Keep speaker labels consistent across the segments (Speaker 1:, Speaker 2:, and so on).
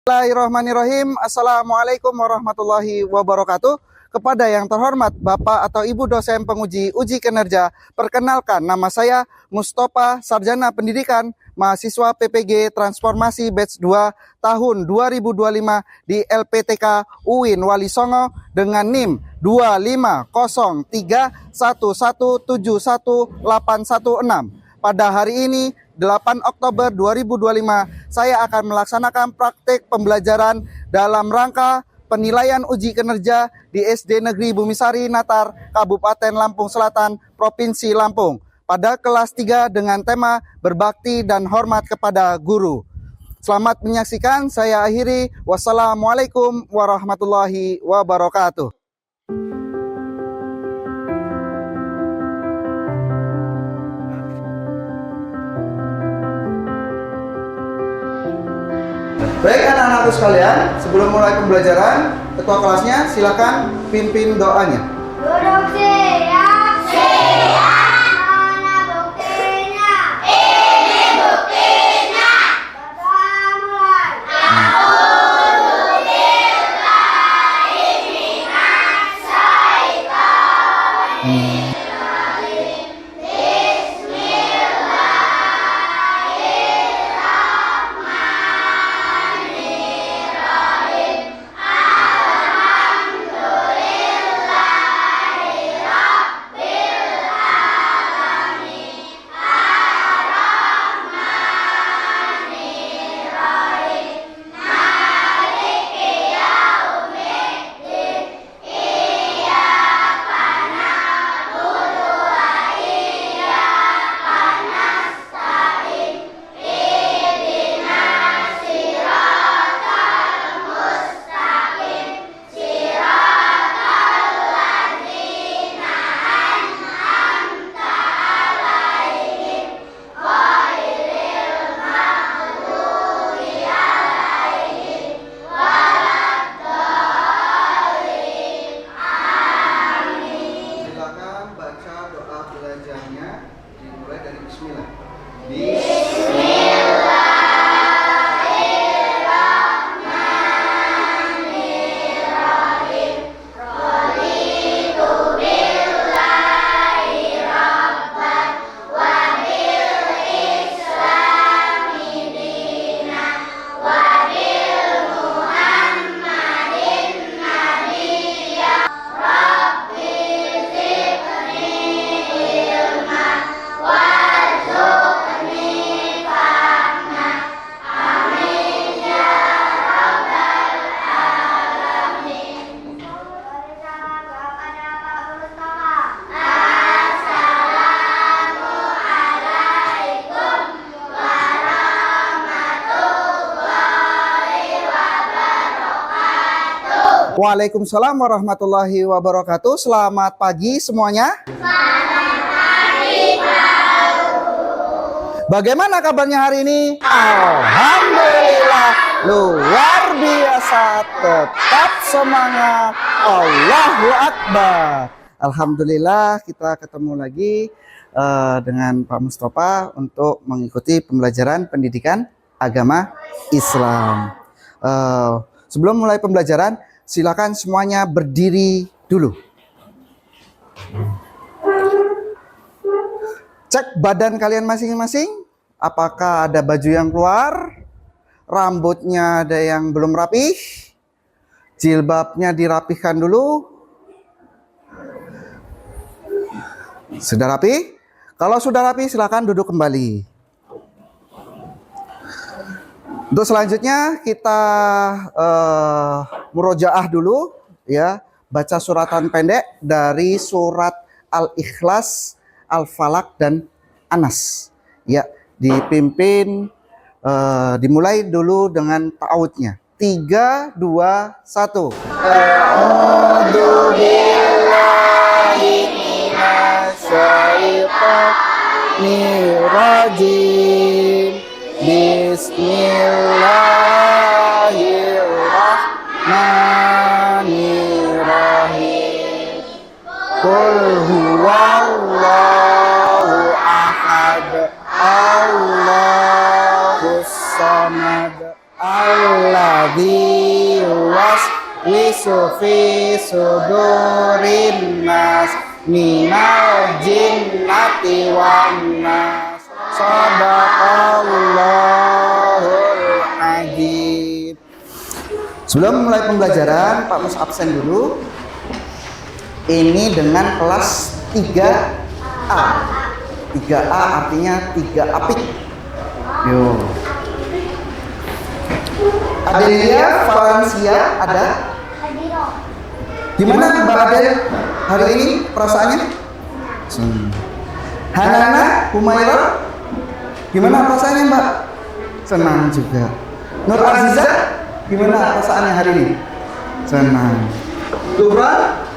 Speaker 1: Bismillahirrahmanirrahim. Assalamualaikum warahmatullahi wabarakatuh. Kepada yang terhormat Bapak atau Ibu dosen penguji uji kinerja, perkenalkan nama saya Mustopa, Sarjana Pendidikan, mahasiswa PPG Transformasi Batch 2 tahun 2025 di LPTK UIN Wali Songo dengan NIM 25031171816. Pada hari ini 8 Oktober 2025, saya akan melaksanakan praktik pembelajaran dalam rangka penilaian uji kinerja di SD Negeri Bumisari Natar, Kabupaten Lampung Selatan, Provinsi Lampung, pada kelas 3 dengan tema berbakti dan hormat kepada guru. Selamat menyaksikan, saya akhiri. Wassalamualaikum warahmatullahi wabarakatuh. Baik anak-anakku sekalian, sebelum mulai pembelajaran, ketua kelasnya silakan pimpin doanya.
Speaker 2: Duduk siap. Siap. Mana buktinya? Ini buktinya. Kita mulai. A'udzubillahi minas syaitonir rajim. Dimulai dari bismillah. Bismillahirrahmanirrahim. Raditu billahi rabban wa bil islami dinan wa bil muhammadin nabiyya. Rabbi zidni ilman warzuqni fahman. Amin ya rabbal alamin. Assalamualaikum warahmatullahi wabarakatuh.
Speaker 1: Waalaikumsalam warahmatullahi wabarakatuh. Selamat pagi semuanya. Bagaimana kabarnya hari ini? Alhamdulillah, luar biasa. Tetap semangat. Allahu Akbar. Alhamdulillah kita ketemu lagi dengan Pak Mustopa untuk mengikuti pembelajaran pendidikan agama Islam. Sebelum mulai pembelajaran, silakan semuanya berdiri dulu. Cek badan kalian masing-masing. Apakah ada baju yang keluar? Rambutnya ada yang belum rapih? Jilbabnya dirapihkan dulu. Sudah rapi? Kalau sudah rapi, silakan duduk kembali. Untuk selanjutnya kita murojaah dulu, ya, baca suratan pendek dari surat Al-Ikhlas, Al-Falaq dan Anas. Ya, dipimpin dimulai dulu dengan ta'awudnya. 3, 2, 1. A'udzu billahi minasy syaithanir rajim. Bismillahirrahmanirrahim. Qul huwallahu ahad, Allahus samad, alladzi sudurin nas minal jinnati wan nas. Shadaqallahul adzim. Sebelum mulai pembelajaran, Pak Mus absen dulu. Ini dengan kelas 3A. 3A artinya 3 apik. Yo. Adelia, Valencia ada? Gimana Mbak Adel hari ini perasaannya? Hanana, Humaira, gimana perasaannya Mbak? Senang juga. Nur Aziza, gimana perasaannya hari ini? Senang. Gufran,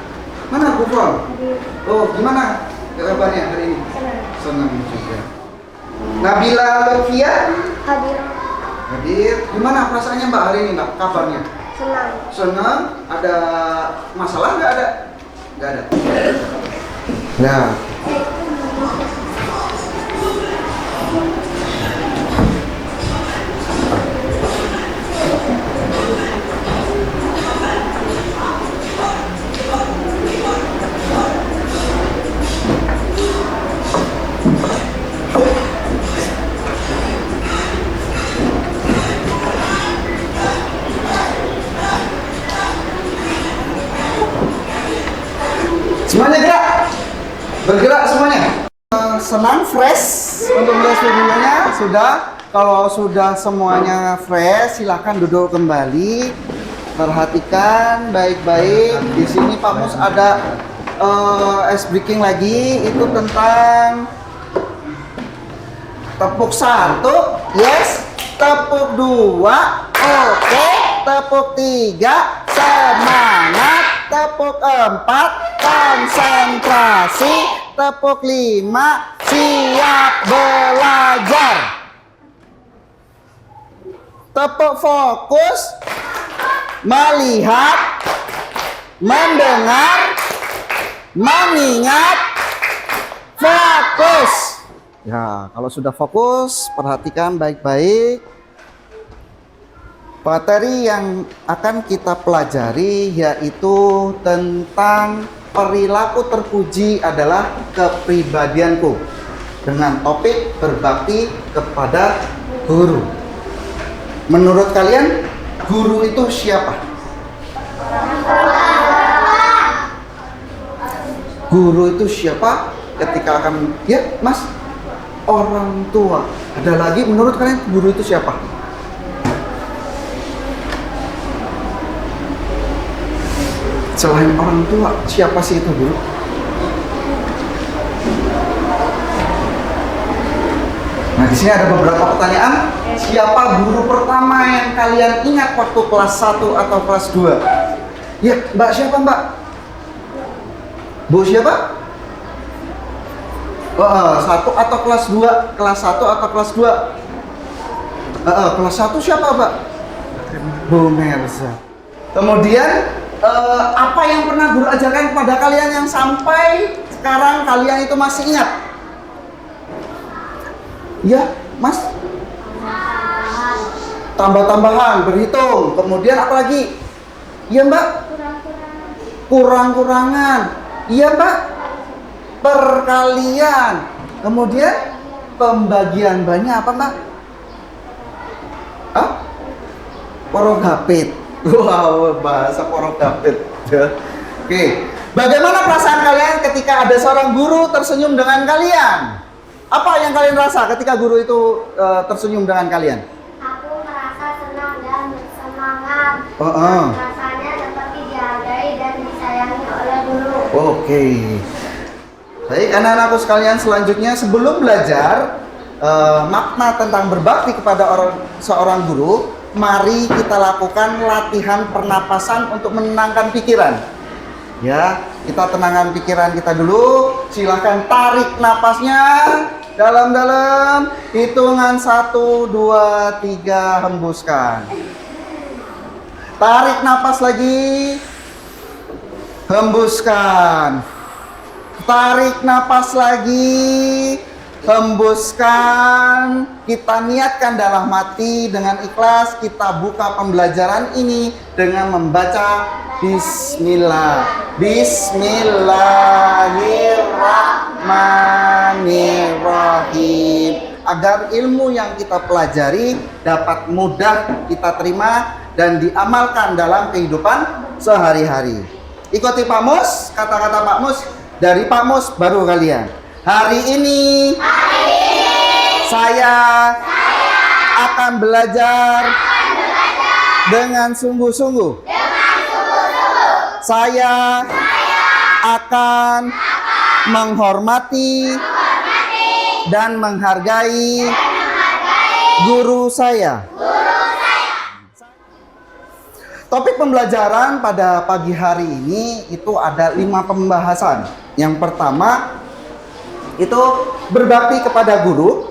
Speaker 1: mana Gufran? Oh, gimana kabarnya hari ini? Senang juga. Nabila Lutfia, hadir. Gimana perasaannya Mbak hari ini Mbak? Kabarnya?
Speaker 2: Senang.
Speaker 1: Senang. Ada masalah nggak ada? Nggak ada. Nah. Semuanya gerak, bergerak semuanya. Senang, fresh untuk melihat videonya sudah. Kalau sudah semuanya fresh, silakan duduk kembali. Perhatikan baik-baik. Di sini Pak Mus ada ice breaking lagi. Itu tentang tepuk 1, yes. Tepuk 2, oke. Tepuk 3, semangat. Tepuk 4, konsentrasi. Tepuk 5, siap belajar. Tepuk fokus, melihat, mendengar, mengingat, fokus. Ya, kalau sudah fokus, perhatikan baik-baik. Materi yang akan kita pelajari yaitu tentang perilaku terpuji adalah kepribadianku, dengan topik berbakti kepada guru. Menurut kalian, guru itu siapa? Guru itu siapa? Ketika akan, ya Mas, orang tua. Ada lagi, menurut kalian guru itu siapa? Selain orang tua, siapa sih itu guru? Nah, di sini ada beberapa pertanyaan. Siapa guru pertama yang kalian ingat waktu kelas 1 atau kelas 2? Ya, Mbak siapa Mbak? Bu siapa? Satu atau kelas 2? Kelas 1 atau kelas 2? Kelas 1 siapa Mbak? Bu Merza. Kemudian apa yang pernah guru ajarkan kepada kalian yang sampai sekarang kalian itu masih ingat? Ya, Mas? Tambah-tambahan, berhitung. Kemudian apa lagi? Iya, Mbak? Kurang-kurangan. Iya, Mbak? Perkalian. Kemudian pembagian banyak apa, Mbak? Porogapit. Wow, bahasa porogapit. Oke. Bagaimana perasaan kalian ketika ada seorang guru tersenyum dengan kalian? Apa yang kalian rasa ketika guru itu tersenyum dengan kalian?
Speaker 2: Aku merasa senang dan bersemangat. Rasanya seperti dihargai dan disayangi oleh guru.
Speaker 1: Oke. Baik, anak-anakku sekalian, selanjutnya sebelum belajar makna tentang berbakti kepada seorang guru, mari kita lakukan latihan pernapasan untuk menenangkan pikiran. Ya, kita tenangkan pikiran kita dulu. Silahkan tarik napasnya dalam-dalam. Hitungan 1, 2, 3, hembuskan. Tarik napas lagi. Hembuskan. Tarik napas lagi. Hembuskan, kita niatkan dalam hati dengan ikhlas. Kita buka pembelajaran ini dengan membaca Bismillah. Bismillahirrahmanirrahim. Agar ilmu yang kita pelajari dapat mudah kita terima dan diamalkan dalam kehidupan sehari-hari. Ikuti Pak Mus, kata-kata Pak Mus dari Pak Mus baru kalian. Hari ini saya akan belajar dengan sungguh-sungguh. Saya akan menghormati dan menghargai guru saya. Topik pembelajaran pada pagi hari ini itu ada 5 pembahasan. Yang pertama itu berbakti kepada guru.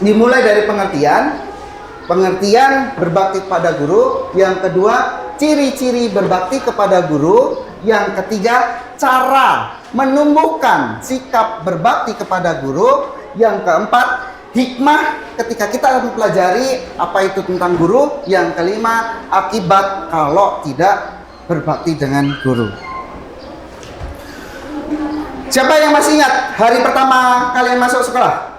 Speaker 1: Dimulai dari pengertian berbakti kepada guru. Yang kedua, ciri-ciri berbakti kepada guru. Yang ketiga, cara menumbuhkan sikap berbakti kepada guru. Yang keempat, hikmah ketika kita mempelajari apa itu tentang guru. Yang kelima, akibat kalau tidak berbakti dengan guru. Siapa yang masih ingat hari pertama kalian masuk sekolah?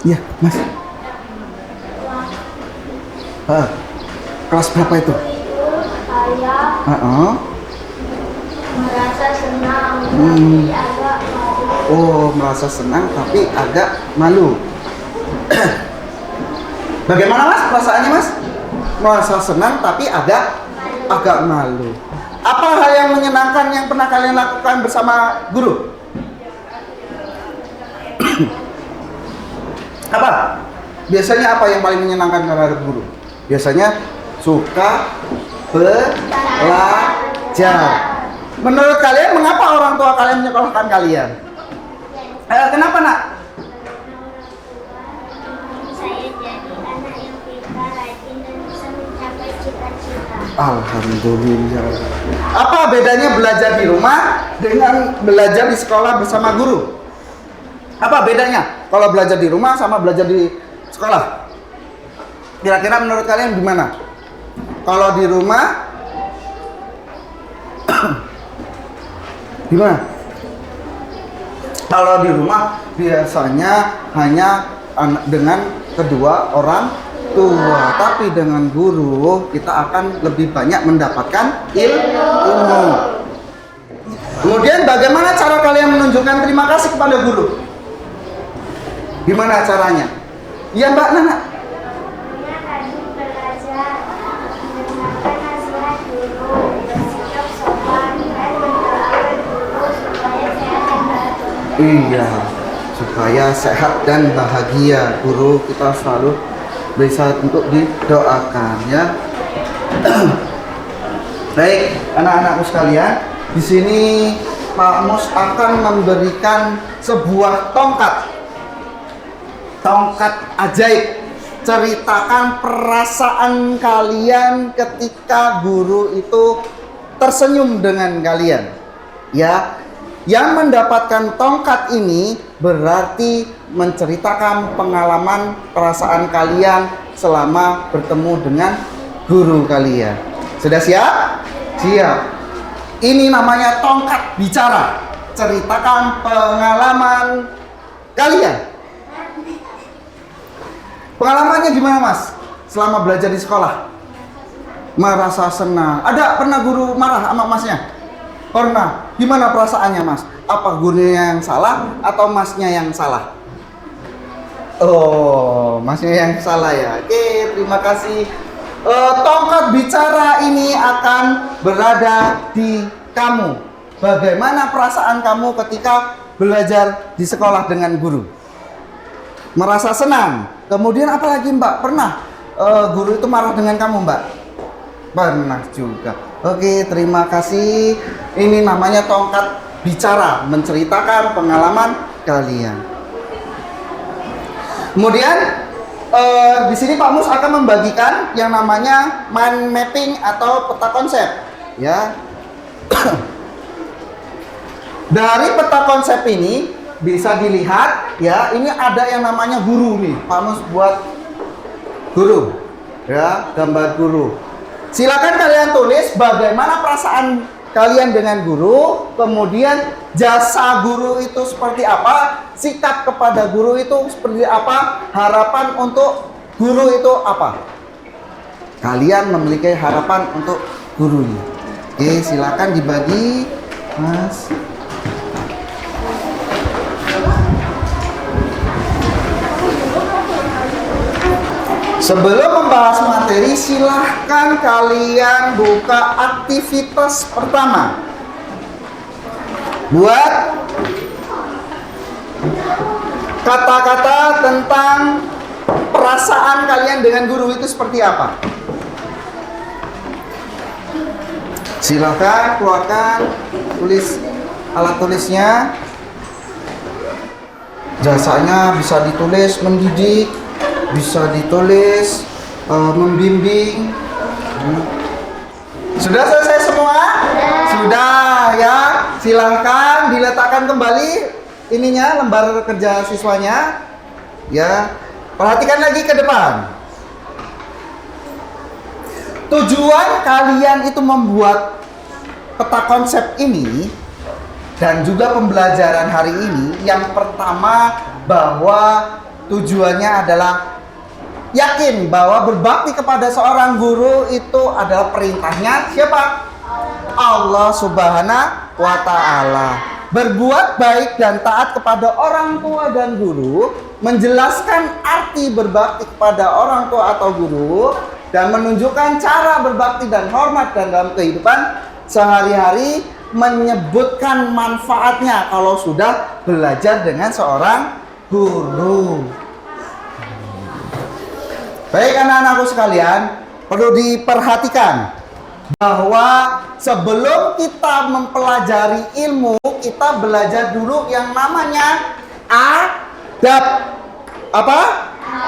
Speaker 1: Iya, Mas. Kelas berapa itu?
Speaker 2: Saya merasa senang tapi agak malu.
Speaker 1: Oh, merasa senang tapi agak malu. Bagaimana Mas perasaannya Mas? Merasa senang tapi agak malu. Apa hal yang menyenangkan yang pernah kalian lakukan bersama guru? Apa? Biasanya apa yang paling menyenangkan terhadap guru? Biasanya suka belajar. Menurut kalian mengapa orang tua kalian menyekolahkan kalian? Kenapa nak?
Speaker 2: Saya jadi anak yang pintar, rajin dan bisa mencapai cita-cita.
Speaker 1: Alhamdulillah. Apa bedanya belajar di rumah dengan belajar di sekolah bersama guru? Apa bedanya kalau belajar di rumah sama belajar di sekolah? Kira-kira menurut kalian gimana? Kalau di rumah gimana? Kalau di rumah biasanya hanya dengan kedua orang tua, tapi dengan guru kita akan lebih banyak mendapatkan ilmu. Kemudian bagaimana cara kalian menunjukkan terima kasih kepada guru? Gimana caranya? Iya Mbak Nana.
Speaker 2: Saya rajin belajar, mendengarkan nasihat guru, bersikap sopan dan mentaati guru supaya sehat dan bahagia.
Speaker 1: Iya, supaya sehat dan bahagia. Guru kita selalu bisa untuk didoakan ya. Baik, anak-anakku sekalian, di sini Pak Mus akan memberikan sebuah tongkat ajaib. Ceritakan perasaan kalian ketika guru itu tersenyum dengan kalian. Ya, yang mendapatkan tongkat ini berarti menceritakan pengalaman perasaan kalian selama bertemu dengan guru kalian. Sudah siap? Siap. Ini namanya tongkat bicara. Ceritakan pengalaman kalian. Pengalamannya gimana Mas? Selama belajar di sekolah? Merasa senang. Ada pernah guru marah sama Masnya? Pernah. Gimana perasaannya Mas? Apa gurunya yang salah atau Masnya yang salah? Oh, Masnya yang salah ya. Oke, terima kasih. Tongkat bicara ini akan berada di kamu. Bagaimana perasaan kamu ketika belajar di sekolah dengan guru? Merasa senang. Kemudian apa lagi Mbak? Pernah guru itu marah dengan kamu Mbak? Pernah juga. Oke, terima kasih. Ini namanya tongkat bicara, menceritakan pengalaman kalian. Kemudian di sini Pak Mus akan membagikan yang namanya mind mapping atau peta konsep, ya. Dari peta konsep ini bisa dilihat ya, ini ada yang namanya guru nih. Pak Mus buat guru ya, gambar guru. Silakan kalian tulis bagaimana perasaan kalian dengan guru, kemudian jasa guru itu seperti apa, sikap kepada guru itu seperti apa, harapan untuk guru itu apa. Kalian memiliki harapan untuk gurunya. Oke, silakan dibagi, Mas. Sebelum membahas materi, silahkan kalian buka aktivitas pertama. Buat kata-kata tentang perasaan kalian dengan guru itu seperti apa. Silahkan keluarkan tulis alat tulisnya. Jasanya bisa ditulis mendidik, bisa ditulis membimbing. Sudah selesai semua? Sudah ya. Silahkan diletakkan kembali ininya, lembar kerja siswanya. Ya, perhatikan lagi ke depan. Tujuan kalian itu membuat peta konsep ini dan juga pembelajaran hari ini, yang pertama bahwa tujuannya adalah yakin bahwa berbakti kepada seorang guru itu adalah perintahnya siapa? Allah Subhanahu wa Ta'ala. Berbuat baik dan taat kepada orang tua dan guru, menjelaskan arti berbakti kepada orang tua atau guru, dan menunjukkan cara berbakti dan hormat dan dalam kehidupan sehari-hari, menyebutkan manfaatnya kalau sudah belajar dengan seorang guru. Baik anak-anakku sekalian, perlu diperhatikan bahwa sebelum kita mempelajari ilmu, kita belajar dulu yang namanya adab. Apa?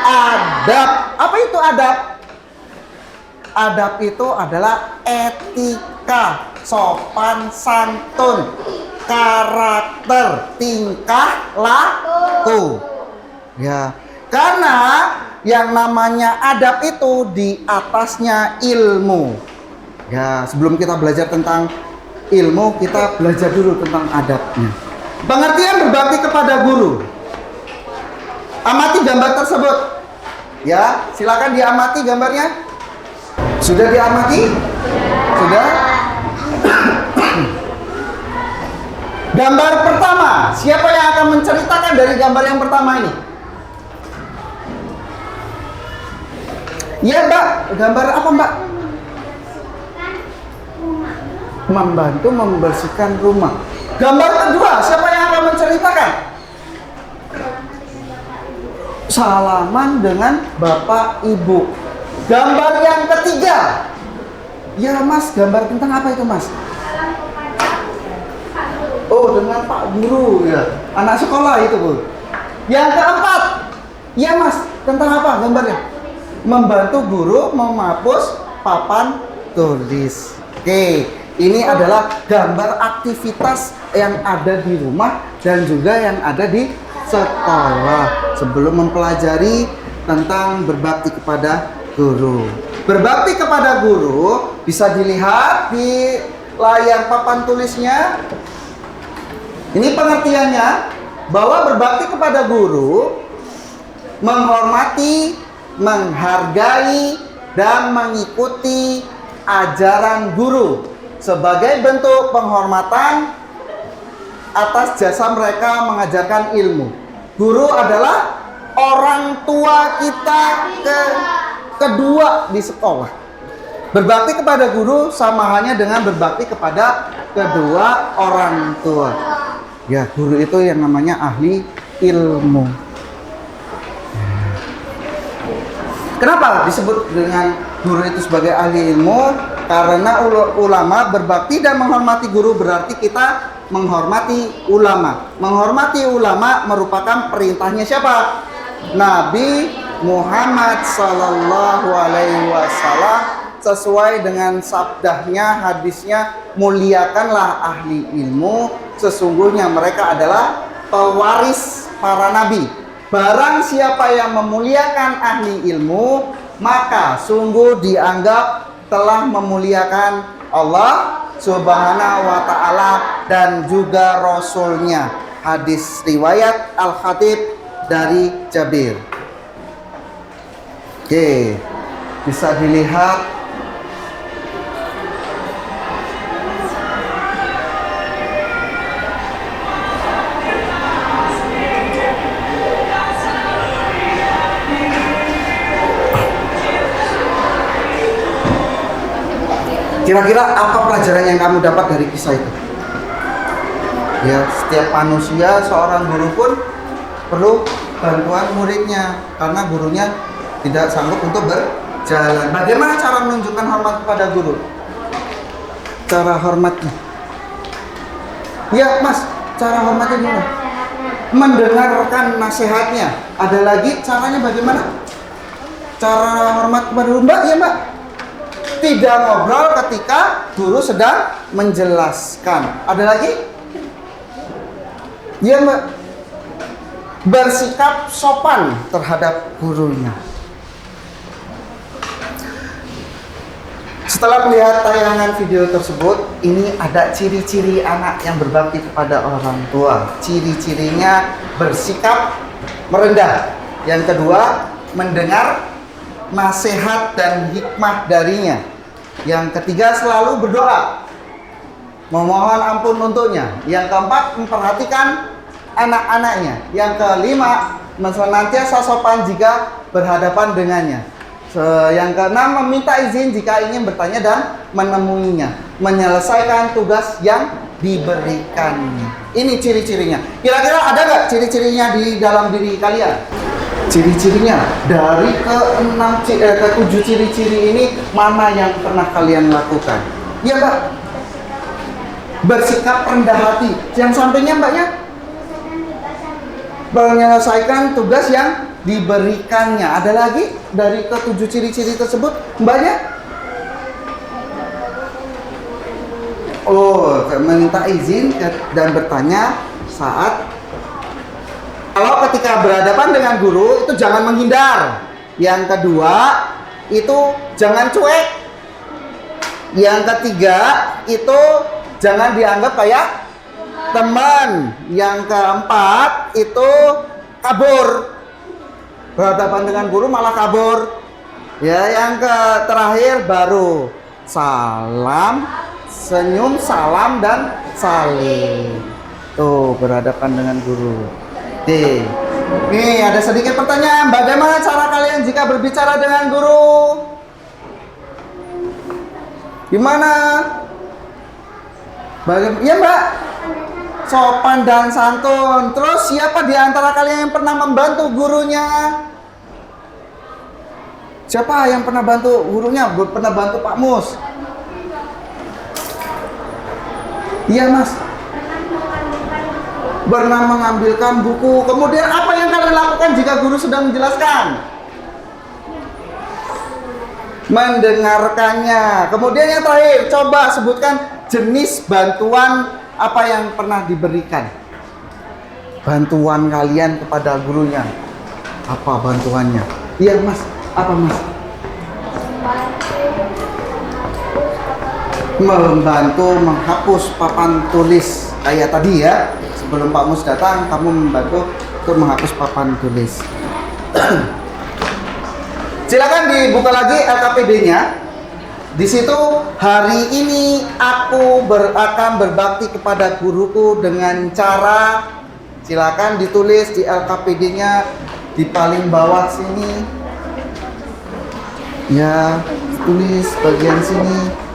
Speaker 1: Adab. Apa itu adab? Adab itu adalah etika, sopan santun, karakter, tingkah laku. Ya, karena yang namanya adab itu di atasnya ilmu. Ya, sebelum kita belajar tentang ilmu, kita belajar dulu tentang adabnya. Pengertian berbakti kepada guru. Amati gambar tersebut. Ya, silakan diamati gambarnya. Sudah diamati? Sudah? Gambar pertama, siapa yang akan menceritakan dari gambar yang pertama ini? Iya Mbak, gambar apa Mbak? Membantu membersihkan rumah. Gambar kedua, siapa yang akan menceritakan? Salaman dengan Bapak Ibu. Gambar yang ketiga, ya Mas, gambar tentang apa itu Mas? Oh, dengan Pak Guru ya, anak sekolah itu Bu. Yang keempat, ya Mas, tentang apa gambarnya? Membantu guru memapus papan tulis. Oke, ini adalah gambar aktivitas yang ada di rumah dan juga yang ada di sekolah sebelum mempelajari tentang berbakti kepada guru. Berbakti kepada guru bisa dilihat di layar papan tulisnya. Ini pengertiannya, bahwa berbakti kepada guru menghormati, menghargai, dan mengikuti ajaran guru sebagai bentuk penghormatan atas jasa mereka mengajarkan ilmu. Guru adalah orang tua kita kedua di sekolah. Berbakti kepada guru sama halnya dengan berbakti kepada kedua orang tua. Ya, guru itu yang namanya ahli ilmu. Kenapa disebut dengan guru itu sebagai ahli ilmu? Karena ulama berbakti dan menghormati guru berarti kita menghormati ulama. Menghormati ulama merupakan perintahnya siapa? Nabi Muhammad Sallallahu Alaihi Wasallam sesuai dengan sabdahnya, hadisnya, muliakanlah ahli ilmu, sesungguhnya mereka adalah pewaris para nabi. Barang siapa yang memuliakan ahli ilmu, maka sungguh dianggap telah memuliakan Allah Subhanahu wa ta'ala dan juga Rasulnya. Hadis riwayat Al-Khatib dari Jabir. Oke, bisa dilihat kira-kira apa pelajaran yang kamu dapat dari kisah itu? Ya, setiap manusia, seorang guru pun perlu bantuan muridnya karena gurunya tidak sanggup untuk berjalan. Bagaimana cara menunjukkan hormat kepada guru? Cara hormatnya? Ya, Mas, cara hormatnya gimana? Mendengarkan nasihatnya. Ada lagi caranya bagaimana? Cara hormat kepada guru, Mbak? Ya, Mbak. Tidak ngobrol ketika guru sedang menjelaskan. Ada lagi? Ya, Mbak. Bersikap sopan terhadap gurunya. Setelah melihat tayangan video tersebut, ini ada ciri-ciri anak yang berbakti kepada orang tua. Ciri-cirinya bersikap merendah. Yang kedua, mendengar nasihat dan hikmah darinya. Yang ketiga, selalu berdoa, memohon ampun untuknya. Yang keempat, memperhatikan anak-anaknya. Yang kelima, senantiasa sopan jika berhadapan dengannya. Yang keenam, meminta izin jika ingin bertanya dan menemuinya. Menyelesaikan tugas yang diberikannya. Ini ciri-cirinya. Kira-kira ada nggak ciri-cirinya di dalam diri kalian? Ciri-cirinya dari ke-7 ciri-ciri ini mana yang pernah kalian lakukan? Ya, Mbak. Bersikap rendah hati. Yang sampingnya, Mbaknya? Menyelesaikan tugas yang diberikannya. Ada lagi dari ke-7 ciri-ciri tersebut, Mbaknya? Oh, meminta izin dan bertanya saat kalau ketika berhadapan dengan guru itu jangan menghindar. Yang kedua itu jangan cuek. Yang ketiga itu jangan dianggap kayak teman. Yang keempat itu kabur. Berhadapan dengan guru malah kabur. Ya, yang terakhir baru salam, senyum, salam dan salim. Tuh, berhadapan dengan guru. Oke. Nih, ada sedikit pertanyaan. Bagaimana cara kalian jika berbicara dengan guru? Gimana? Ya, Mbak. Sopan dan santun. Terus siapa di antara kalian yang pernah membantu gurunya? Siapa yang pernah bantu gurunya? Pernah bantu Pak Mus? Iya, Mas. Pernah mengambilkan buku. Kemudian apa yang kalian lakukan jika guru sedang menjelaskan? Mendengarkannya. Kemudian yang terakhir, coba sebutkan jenis bantuan apa yang pernah diberikan. Bantuan kalian kepada gurunya. Apa bantuannya? Iya, Mas. Apa, Mas? Membantu menghapus papan tulis kayak tadi ya. Sebelum Pak Mus datang, kamu membantu untuk menghapus papan tulis. Silakan dibuka lagi LKPD-nya. Di situ, hari ini aku akan berbakti kepada guruku dengan cara. Silakan ditulis di LKPD-nya di paling bawah sini. Ya, tulis bagian sini.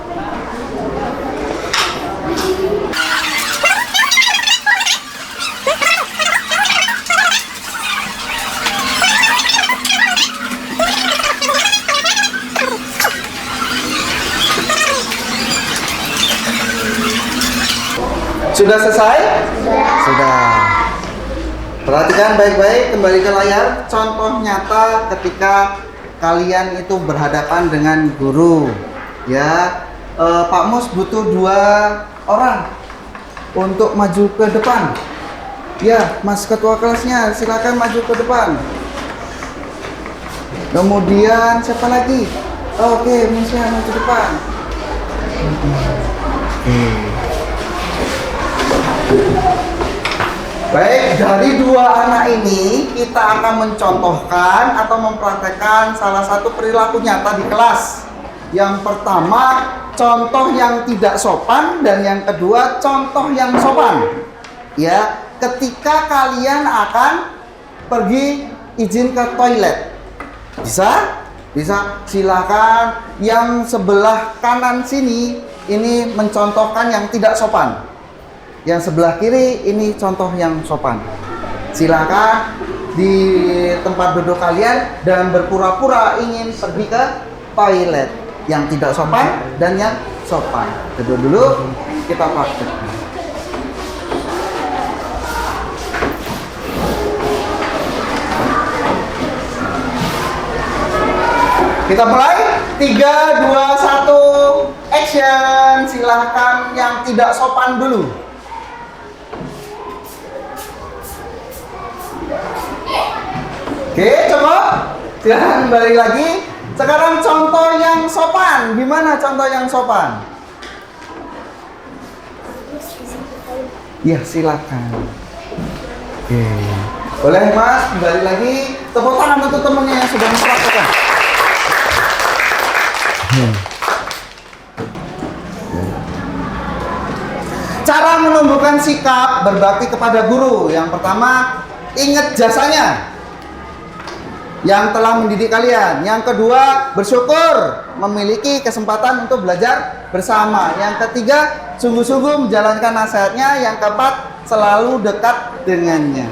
Speaker 1: Sudah selesai? Sudah. Perhatikan baik-baik, kembali ke layar. Contoh nyata ketika kalian itu berhadapan dengan guru. Ya, Pak Mus butuh 2 orang untuk maju ke depan. Ya, Mas ketua kelasnya silakan maju ke depan. Kemudian siapa lagi? Oke, Musnya maju ke depan. Baik, dari 2 anak ini kita akan mencontohkan atau mempraktekkan salah satu perilaku nyata di kelas. Yang pertama, contoh yang tidak sopan, dan yang kedua, contoh yang sopan. Ya, ketika kalian akan pergi izin ke toilet. Bisa? Bisa, silakan. Yang sebelah kanan sini ini mencontohkan yang tidak sopan. Yang sebelah kiri ini contoh yang sopan. Silakan di tempat duduk kalian dan berpura-pura ingin pergi ke toilet. Yang tidak sopan dan yang sopan. Duduk dulu, kita praktekkan. Kita mulai. 3, 2, 1, action. Silahkan yang tidak sopan dulu. Oke, coba. Silahkan kembali lagi. Sekarang contoh yang sopan. Gimana contoh yang sopan? Ya, silakan. Oke. Boleh Mas, kembali lagi. Tepuk tangan untuk temennya yang sudah mempraktekkan. Cara menumbuhkan sikap berbakti kepada guru. Yang pertama, ingat jasanya yang telah mendidik kalian. Yang kedua, bersyukur memiliki kesempatan untuk belajar bersama. Yang ketiga, sungguh-sungguh menjalankan nasihatnya. Yang keempat, selalu dekat dengannya.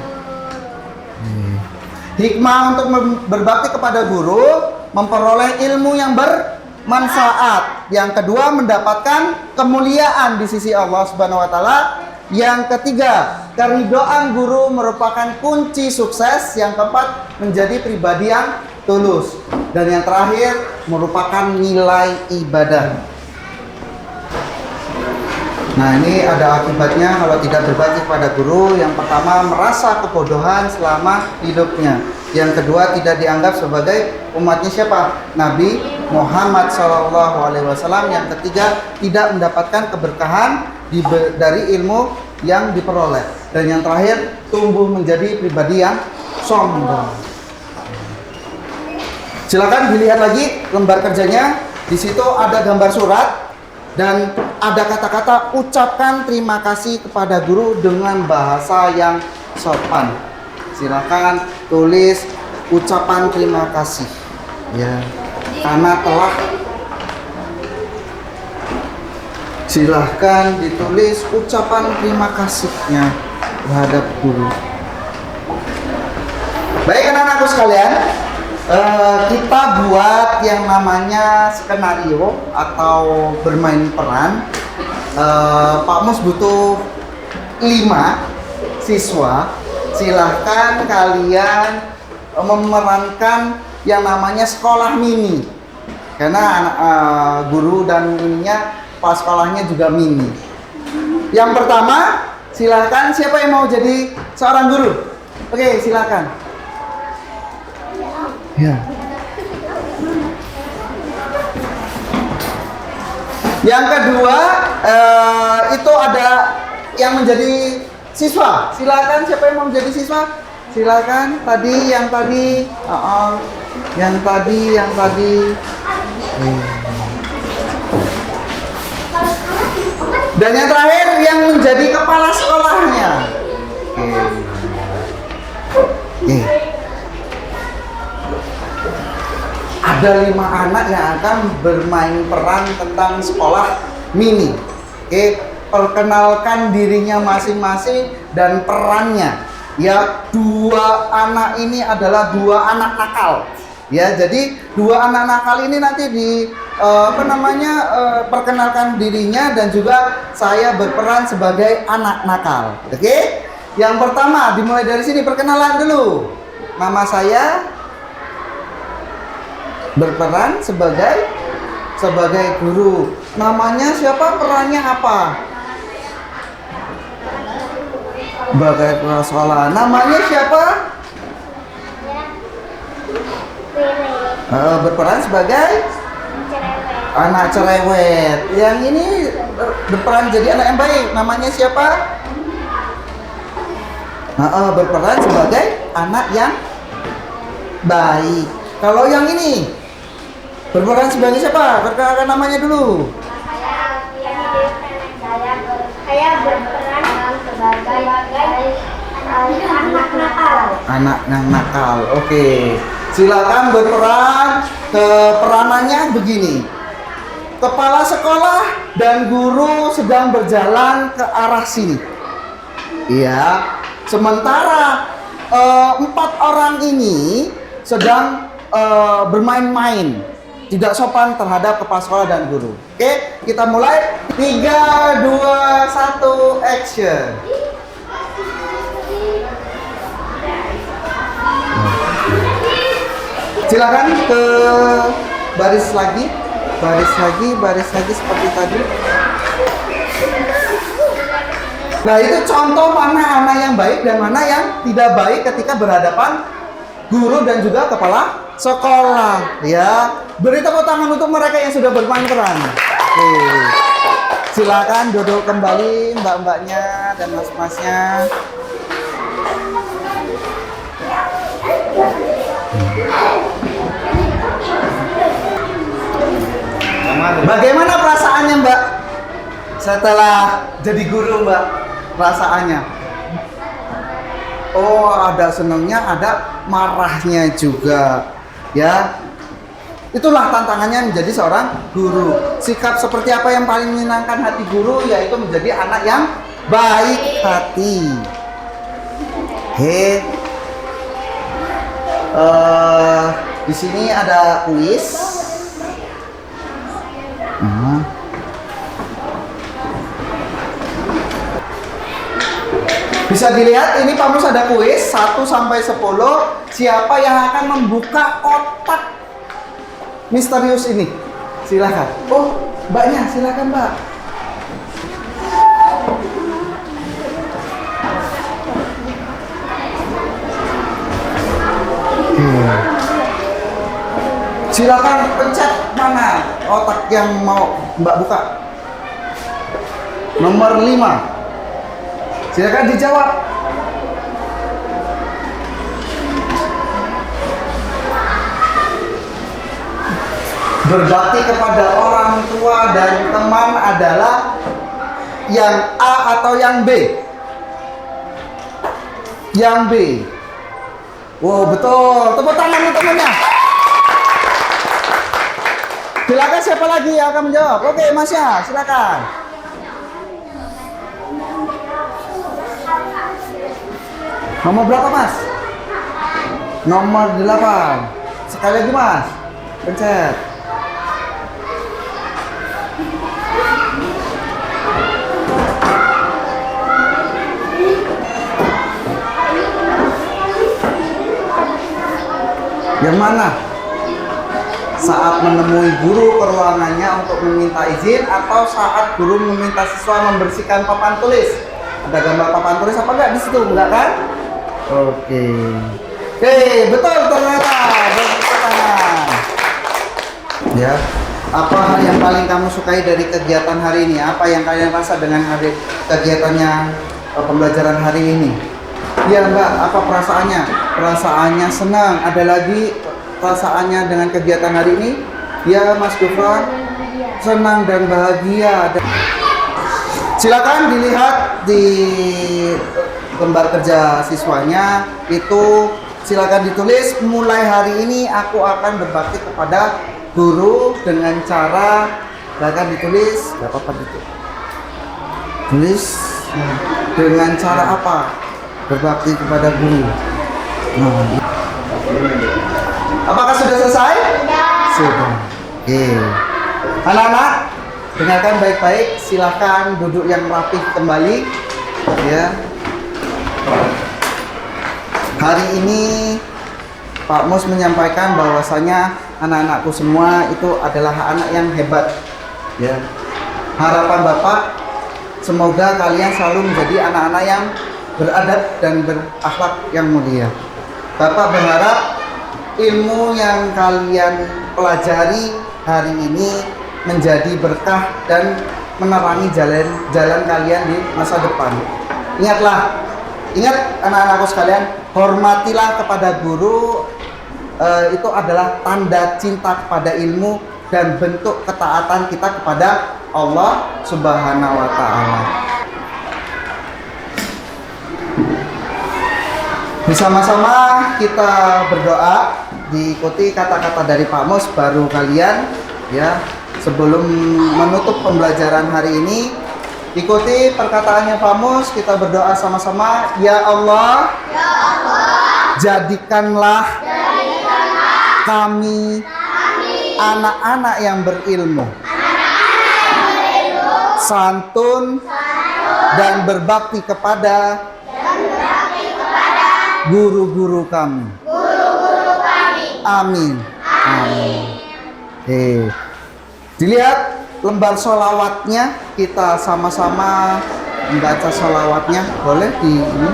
Speaker 1: Hikmah untuk berbakti kepada guru, memperoleh ilmu yang bermanfaat. Yang kedua, mendapatkan kemuliaan di sisi Allah Subhanahu wa taala. Yang ketiga, keridhaan guru merupakan kunci sukses. Yang keempat, menjadi pribadi yang tulus. Dan yang terakhir, merupakan nilai ibadah. Nah, ini ada akibatnya kalau tidak berbakti kepada guru. Yang pertama, merasa kebodohan selama hidupnya. Yang kedua, tidak dianggap sebagai umatnya siapa? Nabi Muhammad SAW. Yang ketiga, tidak mendapatkan keberkahan dari ilmu yang diperoleh. Dan yang terakhir, tumbuh menjadi pribadi yang sombong. Silakan dilihat lagi lembar kerjanya. Di situ ada gambar surat dan ada kata-kata ucapkan terima kasih kepada guru dengan bahasa yang sopan. Silakan tulis ucapan terima kasih, ya, karena telah. Silahkan ditulis ucapan terima kasihnya terhadap guru. Baik anak-anakku sekalian, kita buat yang namanya skenario atau bermain peran. Pak Mus butuh 5 siswa. Silahkan kalian memerankan yang namanya sekolah mini, karena anak guru dan ininya pas sekolahnya juga mini. Yang pertama, silahkan siapa yang mau jadi seorang guru? Oke, silahkan. Ya. Yang kedua, itu ada yang menjadi siswa. Silakan siapa yang mau menjadi siswa? Silakan. Yang tadi. Dan yang terakhir yang menjadi kepala sekolahnya. Oke. Ada 5 anak yang akan bermain peran tentang sekolah mini. Oke. Perkenalkan dirinya masing-masing dan perannya. Ya, 2 anak ini adalah 2 anak nakal. Ya, jadi 2 anak nakal ini nanti perkenalkan dirinya dan juga saya berperan sebagai anak nakal. Oke? Yang pertama dimulai dari sini, perkenalan dulu. Nama saya berperan sebagai sebagai guru. Namanya siapa? Perannya apa? Sebagai kepala sekolah. Namanya siapa? Berperan sebagai anak cerewet. Yang ini berperan jadi anak yang baik. Namanya siapa? Berperan sebagai anak yang baik. Kalau yang ini berperan sebagai siapa? Perkenalkan namanya dulu.
Speaker 2: Saya berperan sebagai anak nakal.
Speaker 1: Anak yang nakal. Oke. Silakan berperan. Peranannya begini. Kepala sekolah dan guru sedang berjalan ke arah sini. Iya. Sementara 4 orang ini sedang bermain-main, tidak sopan terhadap kepala sekolah dan guru. Oke, kita mulai. 3, 2, 1, action. Silakan ke baris lagi seperti tadi. Nah, itu contoh mana anak yang baik dan mana yang tidak baik ketika berhadapan guru dan juga kepala sekolah. Ya, beri tepuk tangan untuk mereka yang sudah bermain peran. Oke. Silakan duduk kembali mbak-mbaknya dan mas-masnya. Bagaimana perasaannya, Mbak? Setelah jadi guru, Mbak, perasaannya? Oh, ada senangnya, ada marahnya juga. Ya. Itulah tantangannya menjadi seorang guru. Sikap seperti apa yang paling menyenangkan hati guru, yaitu menjadi anak yang baik hati. Oke. Di sini ada kuis. Bisa dilihat ini Pak Mus ada kuis 1 sampai 10. Siapa yang akan membuka kotak misterius ini? Silakan. Oh, mbaknya, silakan mbak. Silakan pencet mana kotak yang mau mbak buka. Nomor 5. Silakan dijawab. Berbakti kepada orang tua dan teman adalah yang A atau yang B? Yang B. Wow, betul. Tepuk tangan untuk temannya. Silakan, siapa lagi yang akan menjawab? Oke, Mas ya, silakan. Nomor berapa, Mas? Nomor 8. Sekali lagi, Mas. Pencet. Yang mana? Saat menemui guru ke ruangannya untuk meminta izin atau saat guru meminta siswa membersihkan papan tulis? Ada gambar papan tulis apa enggak di situ? Enggak kan? Oke. Oke, betul ternyata. Ya. Apa hal yang paling kamu sukai dari kegiatan hari ini? Apa yang kalian rasa dengan hari kegiatannya pembelajaran hari ini? Ya Mbak, apa perasaannya? Perasaannya senang. Ada lagi perasaannya dengan kegiatan hari ini? Ya Mas Gufran, senang dan bahagia. Silakan dilihat di lembar kerja siswanya itu, silakan ditulis, mulai hari ini aku akan berbakti kepada guru dengan cara, silakan ditulis, gak apa-apa gitu. Tulis dengan cara apa? Berbakti kepada guru. Apakah sudah selesai? Sudah. Oke. Anak-anak, dengarkan baik-baik. Silahkan duduk yang rapih kembali. Ya. Hari ini Pak Mus menyampaikan bahwasanya anak-anakku semua itu adalah anak yang hebat. Ya. Harapan Bapak semoga kalian selalu menjadi anak-anak yang beradab dan berakhlak yang mulia. Bapak berharap ilmu yang kalian pelajari hari ini menjadi berkah dan menerangi jalan kalian di masa depan. Ingat anak-anakku sekalian, hormatilah kepada guru. Itu adalah tanda cinta kepada ilmu dan bentuk ketaatan kita kepada Allah Subhanahu wa Ta'ala. Bersama-sama kita berdoa, diikuti kata-kata dari Pak Mus baru kalian ya. Sebelum menutup pembelajaran hari ini, ikuti perkataannya Pak Mus, kita berdoa sama-sama. Ya Allah, jadikanlah kami anak-anak yang berilmu, santun dan berbakti kepada guru-guru kami. Amin. Dilihat lembar sholawatnya, kita sama-sama membaca sholawatnya. Boleh di ini?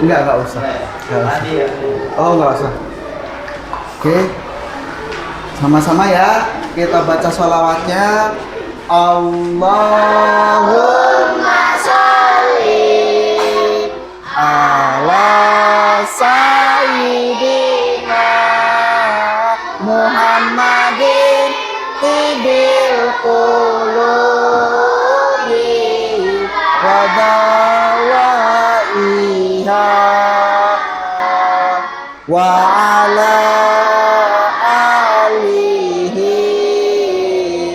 Speaker 1: Enggak usah. Oh, enggak usah. Oke. Sama-sama ya, kita baca sholawatnya. Allahumma sholli ala sayyidina Muhammadin tibil qulubi wa dawaiha wa ala alihi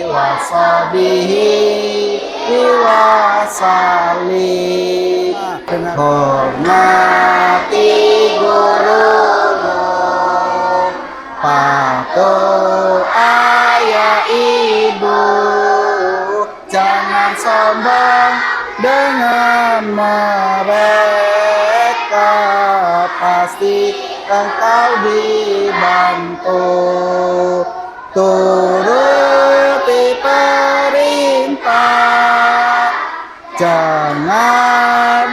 Speaker 1: wa sahbihi wa salim. Hormati gurumu, patuh ayah ibu, jangan sombong dengan mereka, pasti engkau dibantu. Turuti perintah, jangan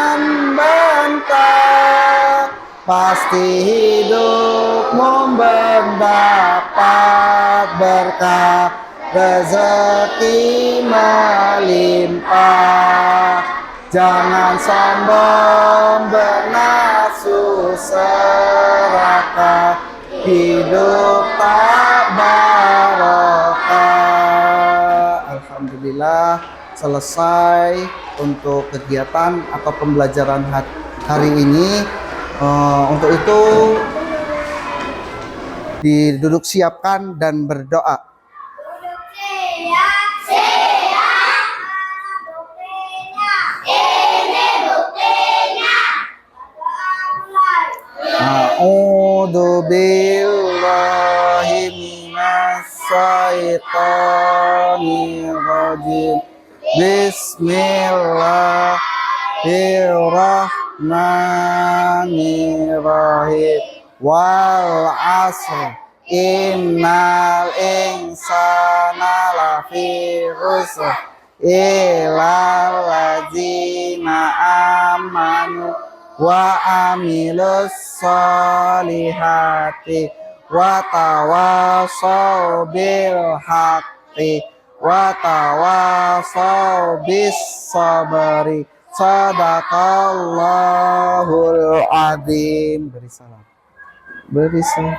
Speaker 1: membantah, pasti hidupmu mendapat berkah, rezeki melimpah. Jangan sombong bernafsu serakah, hidup tak barokah. Alhamdulillah selesai untuk kegiatan atau pembelajaran hari ini. Untuk itu duduk siapkan dan berdoa. A'udzu billahi minas syaitonir rajim. Bismillahirrahmanirrahim. Wal 'asr innal insana lafi khusr illal ladzina amanu wa amilus solihati wa tawasaw bil haqqi wa tawasaw bis sabri. Sadaqallahul adzim. Beri salam. Beri salam.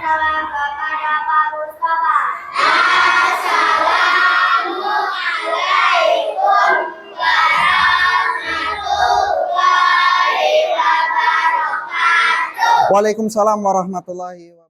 Speaker 1: Waalaikumsalam warahmatullahi wabarakatuh.